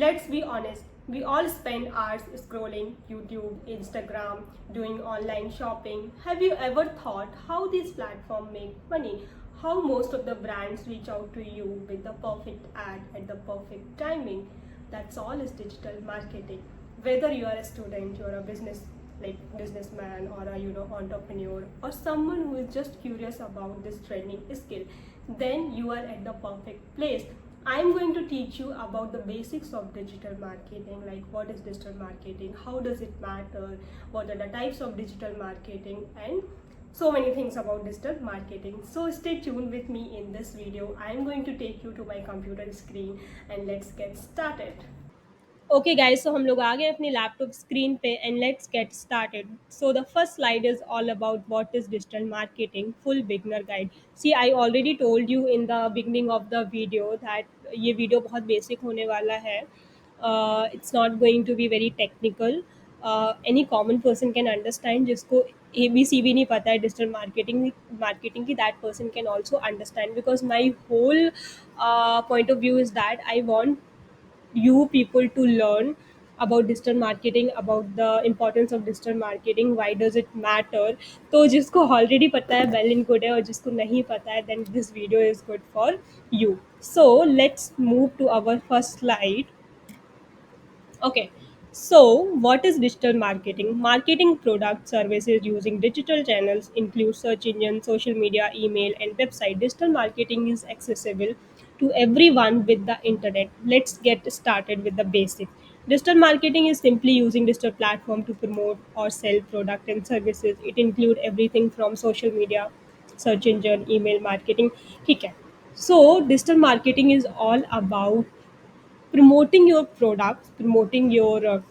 Let's be honest, we all spend hours scrolling YouTube, Instagram, doing online shopping. Have you ever thought how these platforms make money? How most of the brands reach out to you with the perfect ad at the perfect timing? That's all is digital marketing. Whether you are a student, you are a businessman or a entrepreneur or someone who is just curious about this trending skill, then you are at the perfect place. I'm going to teach you about the basics of digital marketing, like what is digital marketing, how does it matter, what are the types of digital marketing, and so many things about digital marketing. So stay tuned with me in this video. I'm going to take you to my computer screen and let's get started. Okay guys, so हम लोग आ गए अपनी laptop screen पे and let's get started. So the first slide is all about what is digital marketing, full beginner guide. See, I already told you in the beginning of the video that ये video बहुत basic होने वाला है. It's not going to be very technical. Any common person can understand. जिसको A B C भी नहीं पता है डिजिटल मार्केटिंग की, that person can also understand, because my whole point of view is that I want you people to learn about digital marketing, about the importance of digital marketing, why does it matter. तो जिसको already पता है well and good है, और जिसको नहीं पता है then this video is good for you. So let's move to our first slide. Okay, so what is digital marketing? Marketing products, services using digital channels include search engine, social media, email, and website. Digital marketing is accessible to everyone with the internet. Let's get started with the basic. Digital marketing is simply using digital platform to promote or sell product and services. It include everything from social media, search engine, email marketing. ठीक है. So digital marketing is all about promoting your products, promoting your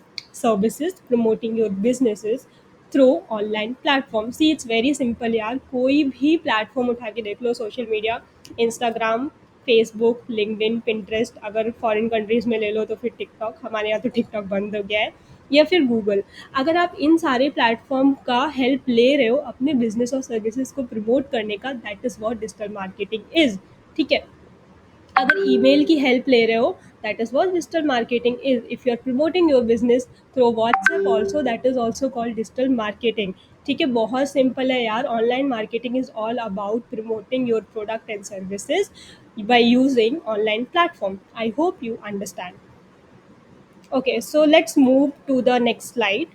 services, promoting your businesses through online platform. See, it's very simple यार. कोई भी platform उठा के देख लो, social media, Instagram, Facebook, LinkedIn, Pinterest. अगर फॉरेन कंट्रीज में ले लो तो फिर टिकटॉक. हमारे यहाँ तो टिकटॉक बंद हो गया है. या फिर गूगल. अगर आप इन सारे प्लेटफॉर्म का हेल्प ले रहे हो अपने बिजनेस और सर्विसेज को प्रमोट करने का, that is what digital marketing is. ठीक है. अगर ईमेल की हेल्प ले रहे हो, that is what digital marketing is. If you are promoting your business through WhatsApp also, that is also called digital marketing. ठीक है, बहुत सिंपल है यार. Online marketing is all about promoting your product and services by using online platform. I hope you understand. Okay, so let's move to the next slide.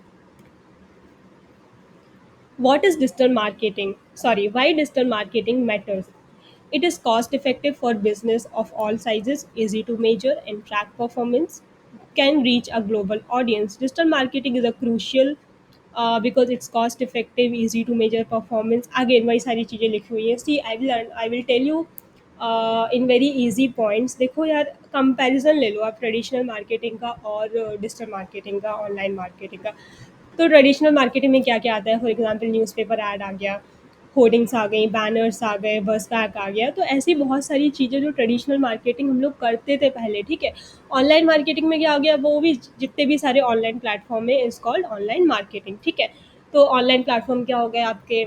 What is digital marketing? Sorry, why digital marketing matters? It is cost effective for business of all sizes, easy to measure and track performance, can reach a global audience. Digital marketing is a crucial because it's cost effective, easy to measure performance. Again, वही सारी चीज़ें लिखी हुई हैं. See, I will tell you in very easy points. देखो यार, comparison ले लो आप ट्रेडिशनल मार्केटिंग का और डिजिटल मार्केटिंग का, ऑनलाइन मार्केटिंग का. तो ट्रेडिशनल मार्केटिंग में क्या क्या आता है? फॉर एग्जांपल न्यूज़पेपर ऐड आ गया, होर्डिंग्स आ गई, बैनर्स आ गए, बस पैक आ गया. तो ऐसी बहुत सारी चीज़ें जो ट्रेडिशनल मार्केटिंग हम लोग करते थे पहले. ठीक है. ऑनलाइन मार्केटिंग में क्या आ गया? वो भी जितने भी सारे ऑनलाइन प्लेटफॉर्म है इज कॉल्ड ऑनलाइन मार्केटिंग. ठीक है. तो ऑनलाइन प्लेटफॉर्म क्या हो गए आपके?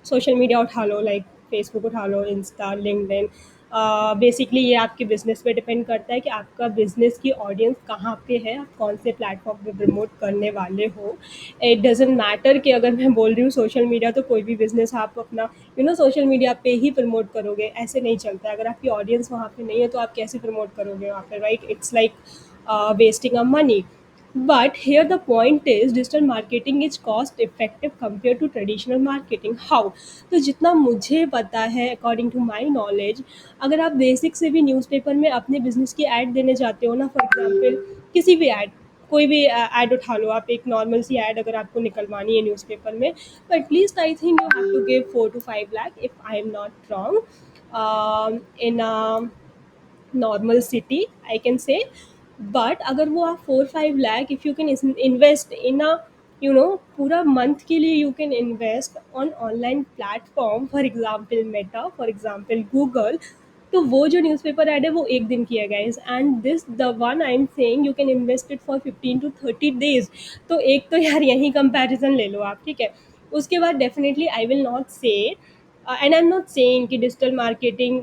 सोशल मीडिया उठा लो, लाइक फेसबुक उठा लो, इंस्टा, लिंक्डइन. बेसिकली ये आपके बिजनेस पे डिपेंड करता है कि आपका बिजनेस की ऑडियंस कहाँ पे है, आप कौन से प्लेटफॉर्म पे प्रमोट करने वाले हो. इट डजेंट मैटर कि अगर मैं बोल रही हूँ सोशल मीडिया, तो कोई भी बिजनेस आप अपना सोशल मीडिया पे ही प्रमोट करोगे, ऐसे नहीं चलता है. अगर आपकी ऑडियंस वहाँ पे नहीं है तो आप कैसे प्रमोट करोगे वहाँ पे, right? It's like wasting a money. But here the point is digital marketing is cost effective compared to traditional marketing. How? तो जितना मुझे पता है, according to my knowledge, अगर आप बेसिक से भी न्यूज़पेपर में अपने बिजनेस की ऐड देने जाते हो ना, फॉर एग्जांपल किसी भी ऐड, कोई भी ऐड उठा लो आप, एक नॉर्मल सी ऐड अगर आपको निकलवानी है न्यूज़पेपर में, तो at least I think you have to give 4 to 5 lakh, if I am not wrong, in normal city, I can say. But अगर वो आप 4-5 lakh, if you can invest in a पूरा month के लिए, you can invest on online platform, for example Meta, for example Google. तो वो जो newspaper ad है वो एक दिन की है guys, and this the one I am saying you can invest it for 15 to 30 days. तो एक तो यार यही कंपैरिजन ले लो आप. ठीक है. उसके बाद definitely I will not say, and I am not saying कि digital marketing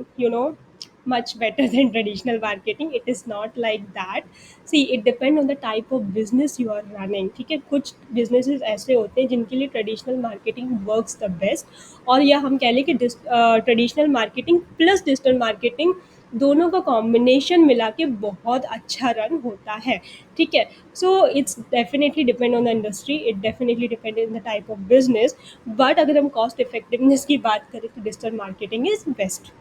much better than traditional marketing. It is not like that. See, it depends on the type of business you are running. ठीक है, कुछ businesses ऐसे होते हैं जिनके लिए traditional marketing works the best, और या हम कह लें कि traditional marketing plus digital marketing दोनों का कॉम्बिनेशन मिला के बहुत अच्छा रन होता है. ठीक है, so it's definitely depend on the industry, it definitely depend in the type of business. But अगर हम कॉस्ट इफेक्टिवनेस की बात करें तो digital marketing is best.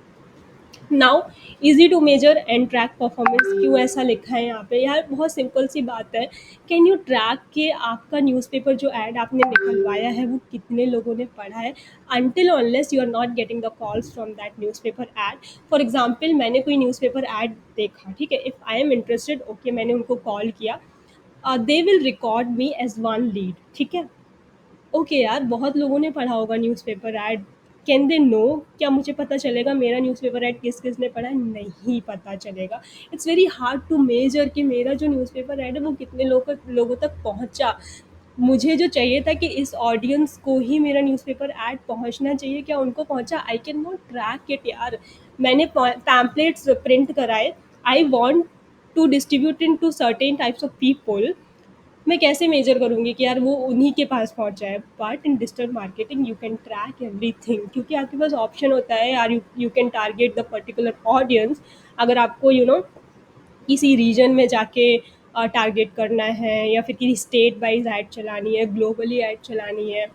Now, easy to measure and track performance, क्यों ऐसा लिखा है यहाँ पे यार? बहुत सिंपल सी बात है. कैन यू ट्रैक के आपका न्यूज़पेपर जो ऐड आपने निकलवाया है वो कितने लोगों ने पढ़ा है, until unless you are not getting the calls from that newspaper ad. For example, मैंने कोई न्यूज़पेपर ऐड देखा, ठीक है, if I am interested, okay, मैंने उनको कॉल किया, they will record me as one lead. ठीक है, ओके यार, बहुत लोगों ने पढ़ा होगा newspaper ad. Can they know? क्या मुझे पता चलेगा मेरा न्यूज़पेपर ऐड किस किस ने पढ़ा है? नहीं पता चलेगा. It's very hard to measure कि मेरा जो न्यूज़पेपर ऐड है वो कितने लोगों तक पहुंचा. मुझे जो चाहिए था कि इस ऑडियंस को ही मेरा न्यूज़पेपर ऐड पहुंचना चाहिए, क्या उनको पहुंचा? I can not track it यार. मैंने पैम्पलेट्स प्रिंट कराए, I want to distribute in to certain types of people. मैं कैसे मेजर करूँगी कि यार वो उन्हीं के पास पहुँचा है? But in digital marketing you can track everything, क्योंकि आपके पास ऑप्शन होता है यार. You can target the particular audience. अगर आपको किसी रीजन में जाके टारगेट करना है, या फिर किसी स्टेट वाइज ऐड चलानी है, ग्लोबली ऐड चलानी है.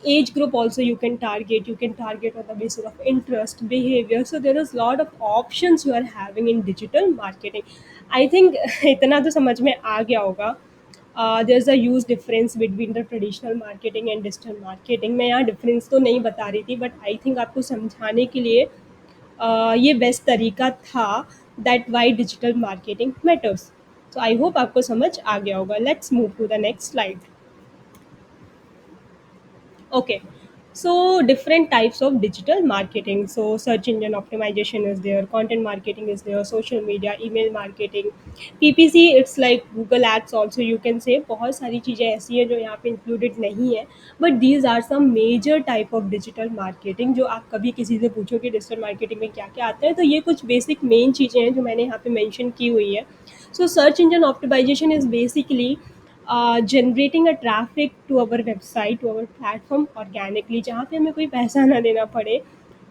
Age group also you can target on the basis of interest, behavior. So there is lot of options you are having in digital marketing. I think इतना तो समझ में आ गया होगा. There's a huge difference between the traditional marketing and digital marketing. मैं यहाँ difference तो नहीं बता रही थी, बट आई थिंक आपको समझाने के लिए ये बेस्ट तरीका था, that why digital marketing matters. So I hope आपको समझ आ गया होगा. Let's move to the next slide. Okay, so different types of digital marketing. So search engine optimization is there, content marketing is there, social media, email marketing, PPC. It's like Google Ads also you can say. बहुत सारी चीज़ें ऐसी हैं जो यहाँ पे included नहीं है. But these are some major type of digital marketing जो आप कभी किसी से पूछो कि digital marketing में क्या क्या आता है, तो ये कुछ basic main चीज़ें हैं जो मैंने यहाँ पे mention की हुई है. So search engine optimization is basically generating a traffic to our website, to our platform organically, जहाँ पे हमें कोई पैसा ना देना पड़े.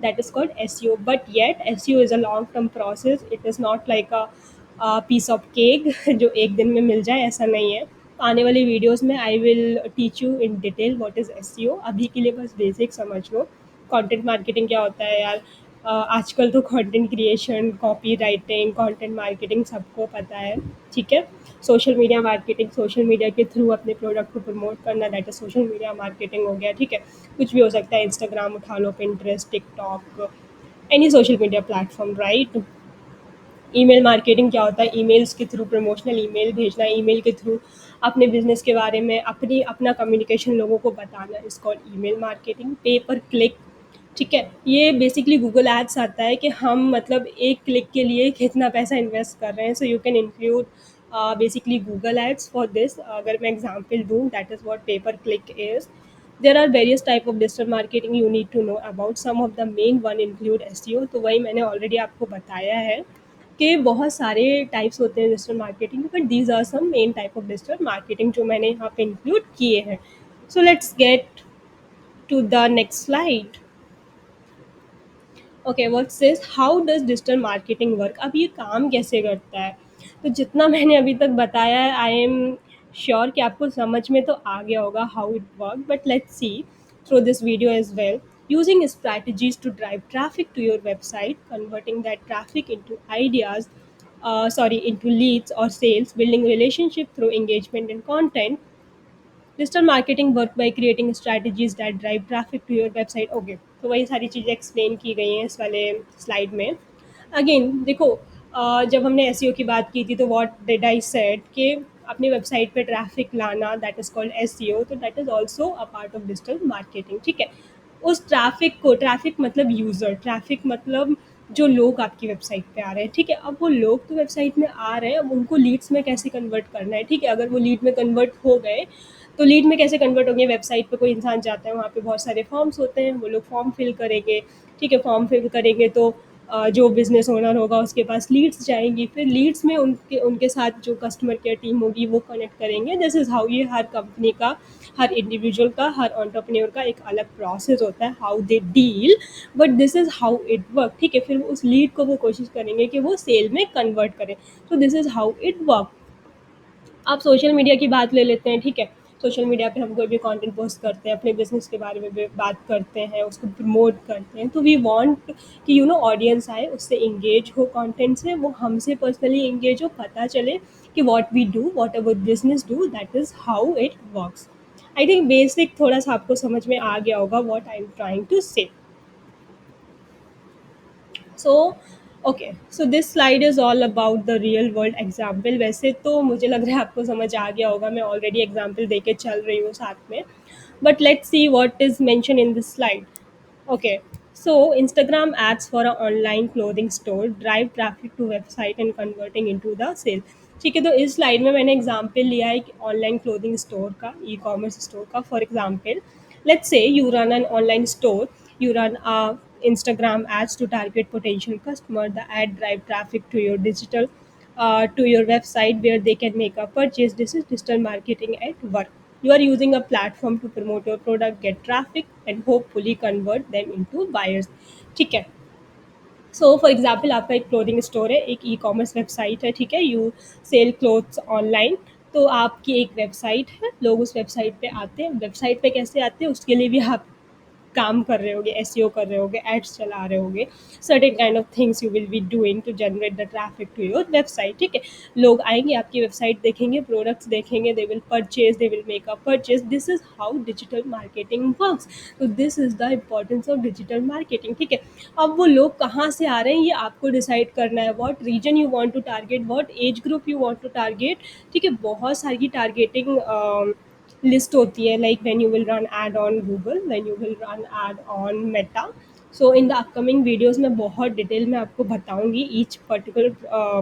That is called SEO. But yet SEO is a long term process. It is not like a piece of cake जो एक दिन में मिल जाए, ऐसा नहीं है. आने वाली वीडियोस में I will teach you in detail what is SEO. अभी के लिए बस बेसिक समझ लो. कंटेंट मार्केटिंग क्या होता है यार? आजकल तो content creation, copy writing, content marketing सबको पता है. ठीक है, social media marketing, social media के थ्रू अपने प्रोडक्ट को प्रमोट करना, that is social media marketing हो गया. ठीक है, कुछ भी हो सकता है, इंस्टाग्राम उठा लो, Pinterest, TikTok, any social media platform, right. Email marketing क्या होता है? ईमेल्स के थ्रू प्रमोशनल ईमेल भेजना, ईमेल के थ्रू अपने बिजनेस के बारे में अपना कम्युनिकेशन लोगों को बताना, इस कॉल्ड ईमेल मार्केटिंग. पे पर क्लिक, ठीक है, ये बेसिकली गूगल एड्स आता है कि हम मतलब एक क्लिक के लिए कितना पैसा इन्वेस्ट कर रहे हैं. So you can include basically Google ads for this. अगर मैं एग्जांपल दूँ, that is what pay per click is. There are various type of digital marketing you need to know about. Some of the main one include SEO. तो वही मैंने already आपको बताया है कि बहुत सारे टाइप्स होते हैं digital marketing, but these are some main type of digital marketing जो मैंने यहाँ पे इंक्लूड किए हैं. So let's get to the next slide. Okay, what says how does digital marketing work? अब ये काम कैसे करता है? तो जितना मैंने अभी तक बताया है, आई एम श्योर कि आपको समझ में तो आ गया होगा how it work. But let's see through this video as well. Using strategies to drive traffic to your website, converting that traffic into into leads or sales, building relationship through engagement and content. Digital marketing work by creating strategies that drive traffic to your website. Okay, तो वही सारी चीज़ें explain की गई हैं इस वाले slide में. अगेन देखो, जब हमने SEO की बात की थी तो व्हाट डिड आई सेड कि अपनी वेबसाइट पे ट्रैफिक लाना, दैट इज़ कॉल्ड SEO. तो that is also a part of digital marketing. ठीक है, उस ट्रैफिक मतलब यूज़र, ट्रैफिक मतलब जो लोग आपकी वेबसाइट पे आ रहे हैं. ठीक है, अब वो लोग तो वेबसाइट में आ रहे हैं, अब उनको लीड्स में कैसे कन्वर्ट करना है. ठीक है, अगर वो लीड में कन्वर्ट हो गए तो लीड में कैसे कन्वर्ट होंगे? वेबसाइट पे कोई इंसान जाता है, वहाँ पे बहुत सारे फॉर्म्स होते हैं, वो लोग फॉर्म फिल करेंगे. ठीक है, फॉर्म फिल करेंगे तो जो बिजनेस ओनर होगा उसके पास लीड्स जाएंगी, फिर लीड्स में उनके उनके साथ जो कस्टमर केयर टीम होगी वो कनेक्ट करेंगे। दिस इज़ हाउ, ये हर कंपनी का, हर इंडिविजुअल का, हर एंटरप्रेन्योर का एक अलग प्रोसेस होता है how they deal, but this is how it work. ठीक है, फिर उस लीड को वो कोशिश करेंगे कि वो सेल में कन्वर्ट करें। तो this is how it work. आप सोशल मीडिया की बात ले लेते हैं। ठीक है, सोशल मीडिया पे हम कोई भी कंटेंट पोस्ट करते हैं, अपने बिजनेस के बारे में भी बात करते हैं, उसको प्रमोट करते हैं, तो वी वांट कि ऑडियंस आए, उससे इंगेज हो, कंटेंट से वो हमसे पर्सनली इंगेज हो, पता चले कि what we do, what our business do, that is how it works. I think basic थोड़ा सा आपको समझ में आ गया होगा what I am trying to say. So okay, so this slide is all about the real world example. वैसे तो मुझे लग रहा है आपको समझ आ गया होगा, मैं ऑलरेडी एग्जाम्पल दे के चल रही हूँ साथ में, but let's see what is mentioned in this slide. Okay, so Instagram ads for an online clothing store drive traffic to website and converting into the sale. ठीक है, तो इस स्लाइड में मैंने एग्जांपल लिया है ऑनलाइन क्लोथिंग स्टोर का, e commerce store का। For example, let's say you run an online store, you run a Instagram ads to target potential customer. The ad drive traffic to your digital to your website where they can make a purchase. This is digital marketing at work. You are using a platform to promote your product, get traffic, and hopefully convert them into buyers. ठीक है, सो for example आपका एक clothing store है, एक e commerce website है। ठीक है, you cell clothes online. तो आपकी एक वेबसाइट है, लोग उस वेबसाइट पे आते हैं। वेबसाइट पे कैसे आते हैं उसके लिए भी आप काम कर रहे होगे, एसईओ कर रहे होगे, एड्स चला रहे होगे, certain kind of things you will be doing to generate the traffic to your website. ठीक है, लोग आएंगे, आपकी वेबसाइट देखेंगे, प्रोडक्ट्स देखेंगे, they will purchase, they will make a purchase. This is how digital marketing works. तो this is the importance of digital marketing. ठीक है, अब वो लोग कहाँ से आ रहे हैं ये आपको डिसाइड करना है, what region you want to target, what age group you want to target. ठीक है, बहुत सारी टारगेटिंग लिस्ट होती है, like when you will run ad on Google, when you will run ad on Meta. So in the upcoming videos में बहुत detail में आपको बताऊंगी ईच पर्टिकुलर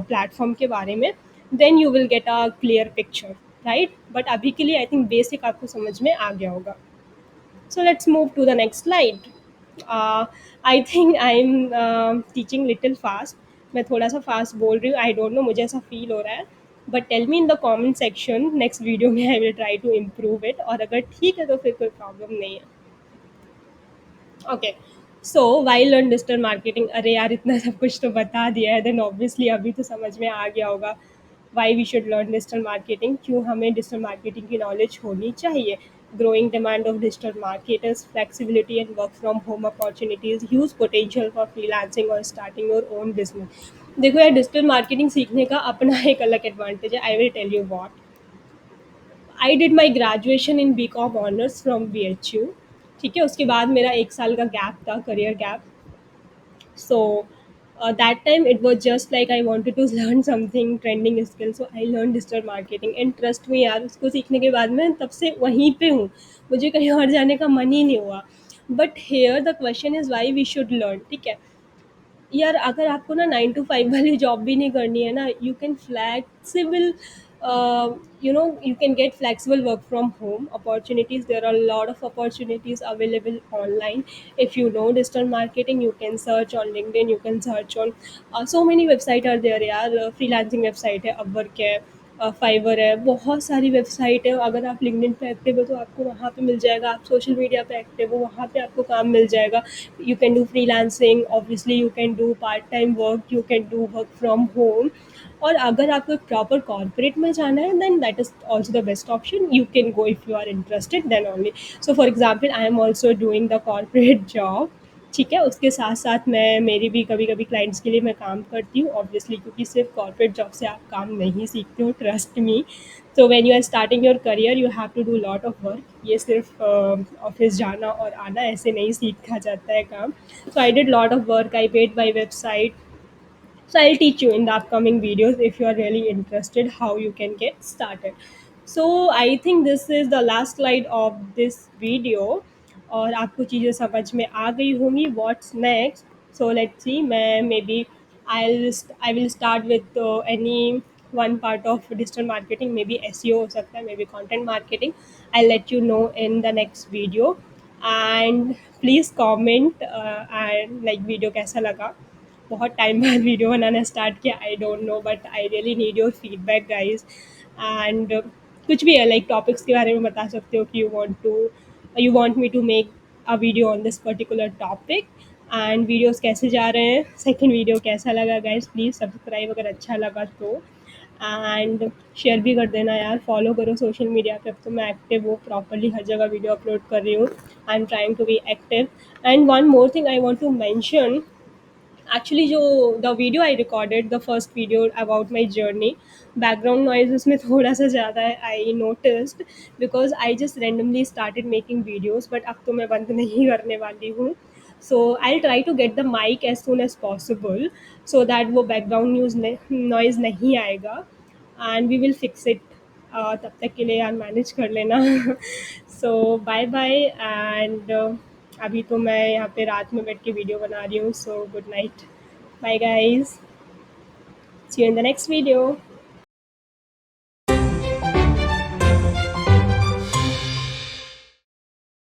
प्लेटफॉर्म के बारे में, then you will get a clear picture, right. But अभी के लिए आई थिंक बेसिक आपको समझ में आ गया होगा। So let's move to the next slide. I think I'm teaching little fast. मैं थोड़ा सा फास्ट बोल रही हूँ, आई डोंट नो, मुझे ऐसा फील हो रहा है। But tell me in the comment section, next video में I will try to improve it, और अगर ठीक है तो फिर कोई प्रॉब्लम नहीं है। ओके, सो वाई लर्न डिजिटल मार्केटिंग। अरे यार, इतना सब कुछ तो बता दिया है, देन ऑब्वियसली अभी तो समझ में आ गया होगा why we should learn digital marketing, क्यों हमें डिजिटल मार्केटिंग की नॉलेज होनी चाहिए। Growing demand of digital marketers, flexibility and work from home opportunities, huge potential for freelancing और स्टार्टिंग योर ओन बिजनेस। देखो यार, डिजिटल मार्केटिंग सीखने का अपना एक अलग एडवांटेज है। I will tell you what. I did my graduation in B com honours from BHU। ठीक है, उसके बाद मेरा एक साल का गैप था, career gap. So that time it was just like I wanted to learn something trending skill, so I learned digital marketing and trust me यार, उसको सीखने के बाद मैं तब से वहीं पे हूँ, मुझे कहीं और जाने का मन ही नहीं हुआ। But here the question is why we should learn. ठीक है यार, अगर आपको ना 9 to 5 वाली जॉब भी नहीं करनी है ना, you can flexible, you can get flexible work from home opportunities. There are a lot of opportunities available online. If you know digital marketing, you can search on LinkedIn, you can search on so many website are there यार। freelancing website है, Upwork है, fibre है, बहुत सारी website है। अगर आप LinkedIn पे एक्टिव हो तो आपको वहाँ पे मिल जाएगा, आप सोशल मीडिया पे एक्टिव हो वहाँ पे आपको काम मिल जाएगा। You can do freelancing, obviously you can do part time work, you can do work from home. और अगर आपको प्रॉपर कॉर्पोरेट में जाना है, then that is also the best option, you can go if you are interested then only. So for example, I am also doing the corporate job. ठीक है, उसके साथ साथ मैं, मेरी भी कभी कभी क्लाइंट्स के लिए मैं काम करती हूँ, ऑब्वियसली, क्योंकि सिर्फ कॉर्पोरेट जॉब से आप काम नहीं सीखते हो, ट्रस्ट मी। तो when you are starting your career, you have to do lot of work. ये सिर्फ ऑफिस जाना और आना ऐसे नहीं सीखा जाता है काम। So I did lot of work, I paid by website. So I'll teach you in the upcoming videos if you are really interested how you can get started. So I think this is the last slide of this video, और आपको चीज़ें समझ में आ गई होंगी। What's next? So let's see. मैं maybe I will start with any one part of digital marketing. Maybe SEO हो सकता है, maybe content marketing. I'll let you know in the next video. And please comment and like video कैसा लगा, बहुत time बाद video बनाना start किया, I don't know, but I really need your feedback guys. And कुछ भी है, like topics के बारे में बता सकते हो कि you want me to make a video on this particular topic. And videos कैसे जा रहे हैं, सेकंड वीडियो कैसा लगा गाइज, प्लीज़ सब्सक्राइब अगर अच्छा लगा तो। एंड शेयर भी कर देना यार, फॉलो करो सोशल मीडिया पे, अब तो मैं एक्टिव हूँ प्रॉपरली, हर जगह वीडियो अपलोड कर रही हूँ। I am trying to be active. And one more thing I want to mention, actually जो the video I recorded, the first video about my journey, background noise उसमें थोड़ा सा ज़्यादा है, I noticed, because I just randomly started making videos, but अब तो मैं बंद नहीं करने वाली हूँ। So I try to get the mic as soon as possible, so that वो बैकग्राउंड नॉइज़ नहीं आएगा, and we will fix it. तब तक के लिए यार मैनेज कर लेना। सो बाय बाय। एंड अभी तो मैं यहाँ पे रात में बैठ के वीडियो बना रही हूँ, so good night, bye guys, see you in the next video.